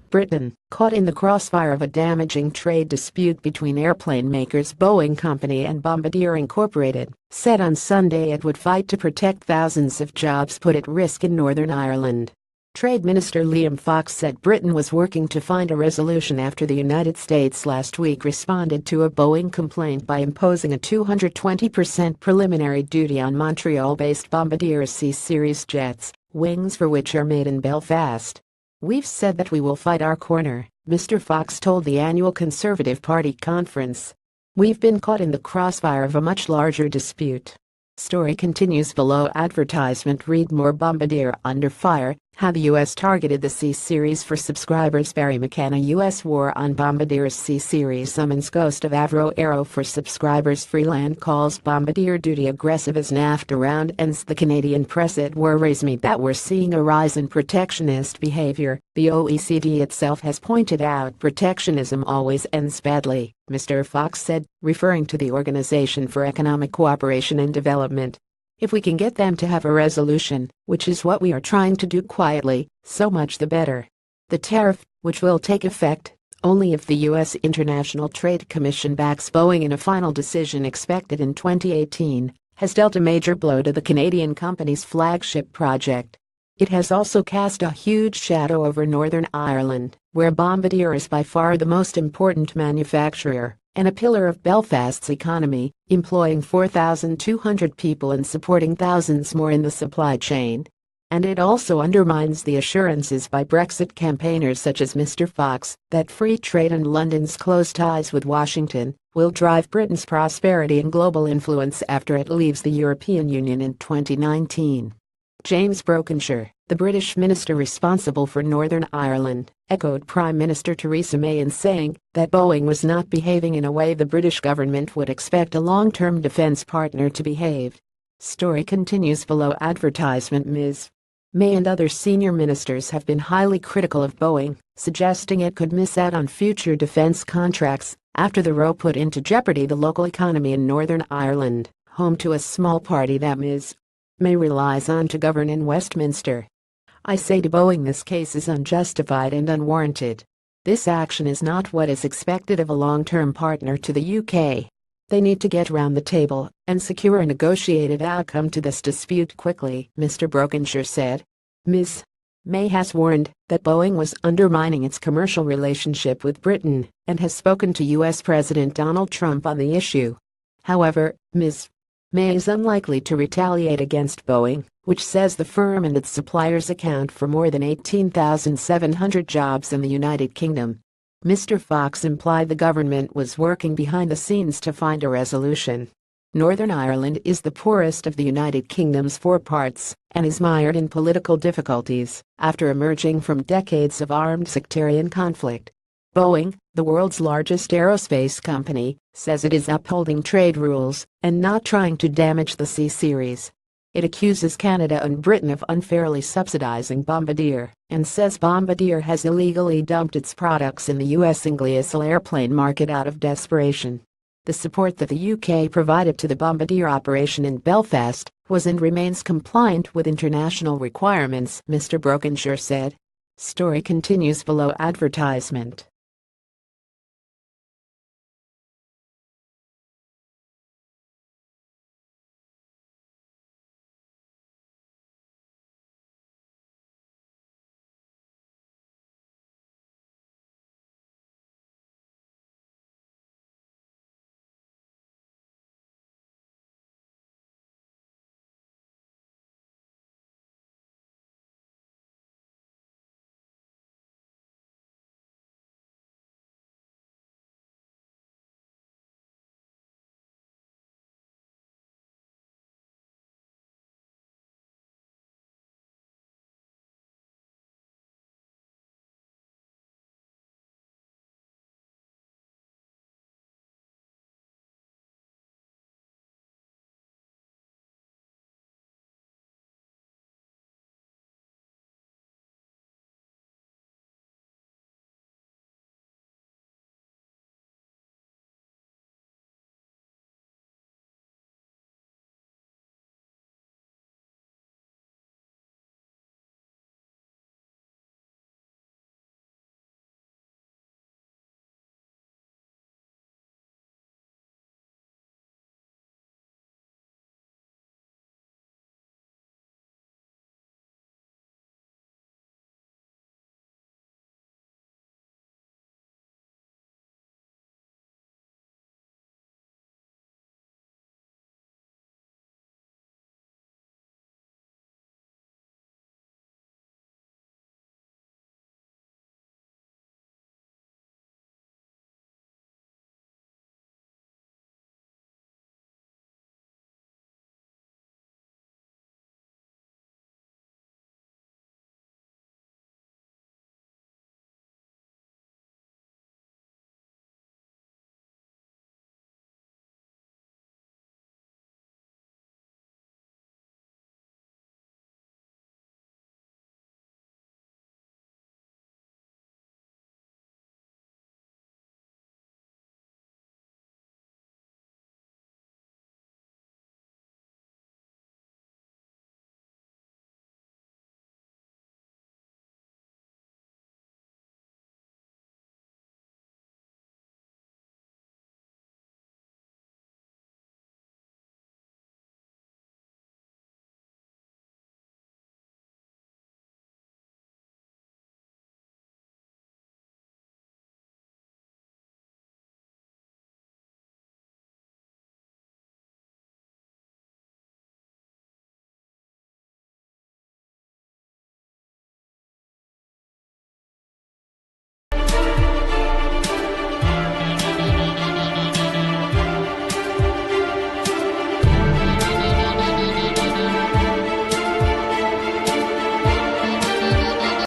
Britain, caught in the crossfire of a damaging trade dispute between airplane makers Boeing Co and Bombardier Incorporated, said on Sunday it would fight to protect thousands of jobs put at risk in Northern Ireland. Trade Minister Liam Fox said Britain was working to find a resolution after the United States last week responded to a Boeing complaint by imposing a 220% preliminary duty on Montreal-based Bombardier's C-Series jets, wings for which are made in Belfast. "We've said that we will fight our corner," Mr. Fox told the annual Conservative Party conference. "We've been caught in the crossfire of a much larger dispute." Story continues below. Advertisement. Read more. Bombardier under fire, how the U.S. targeted the C-Series for subscribers. Barry McKenna. U.S. war on Bombardier's C-Series summons ghost of Avro Aero for subscribers. Freeland calls Bombardier duty aggressive as NAFTA round ends. The Canadian press. It worries me that we're seeing a rise in protectionist behavior. The OECD itself has pointed out protectionism always ends badly, Mr. Fox said, referring to the Organization for Economic Cooperation and Development. "If we can get them to have a resolution, which is what we are trying to do quietly, so much the better." The tariff, which will take effect only if the U.S. International Trade Commission backs Boeing in a final decision expected in 2018, has dealt a major blow to the Canadian company's flagship project. It has also cast a huge shadow over Northern Ireland, where Bombardier is by far the most important manufacturer and a pillar of Belfast's economy, employing 4,200 people and supporting thousands more in the supply chain. And it also undermines the assurances by Brexit campaigners such as Mr. Fox that free trade and London's close ties with Washington will drive Britain's prosperity and global influence after it leaves the European Union in 2019. James Brokenshire, the British minister responsible for Northern Ireland, echoed Prime Minister Theresa May in saying that Boeing was not behaving in a way the British government would expect a long-term defense partner to behave. Story continues below. Advertisement. Ms. May and other senior ministers have been highly critical of Boeing, suggesting it could miss out on future defense contracts after the row put into jeopardy the local economy in Northern Ireland, home to a small party that Ms. May relies on to govern in Westminster. "I say to Boeing, this case is unjustified and unwarranted. This action is not what is expected of a long-term partner to the UK. They need to get round the table and secure a negotiated outcome to this dispute quickly," Mr. Brokenshire said. Ms. May has warned that Boeing was undermining its commercial relationship with Britain and has spoken to U.S. President Donald Trump on the issue. However, Ms. May is unlikely to retaliate against Boeing, which says the firm and its suppliers account for more than 18,700 jobs in the United Kingdom. Mr. Fox implied the government was working behind the scenes to find a resolution. Northern Ireland is the poorest of the United Kingdom's four parts and is mired in political difficulties after emerging from decades of armed sectarian conflict. Boeing, the world's largest aerospace company, says it is upholding trade rules and not trying to damage the C-Series. It accuses Canada and Britain of unfairly subsidizing Bombardier and says Bombardier has illegally dumped its products in the U.S. single-aisle airplane market out of desperation. The support that the UK provided to the Bombardier operation in Belfast was and remains compliant with international requirements, Mr. Brokenshire said. Story continues below. Advertisement.